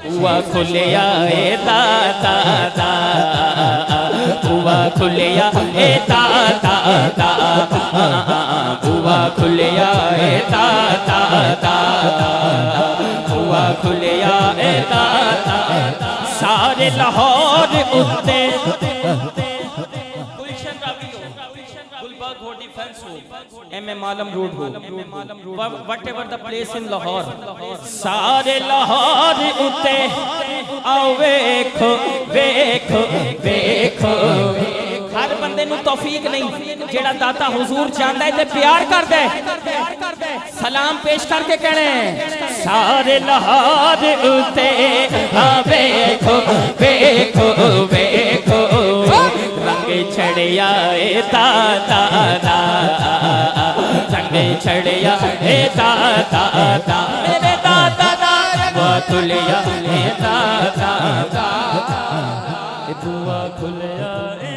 बुआ खुलिया ए ता ता ता, बुआ खुलिया ए ता ता ता, बुआ खुलिया ए ता ता ता, बुआ खुलिया ए ता ता, सारे लाहौर उत्ते मालम रोड हो, whatever the place in Lahore, सारे लाहौर उते आओ वेखो वेखो वेखो। हर बंदे नू तौफीक नहीं, जेड़ा दाता हुजूर चाहता है ते प्यार करदा है, सलाम पेश करके कहने सारे लाहौर उते आओ वेखो वेखो वेखो, रंग छड़िया ए ता ता ता, रंग छड़िया ए ता ता ता, मेरे दाता दा बुआ खुलिया ए ता ता ता, बुआ खुलिया ए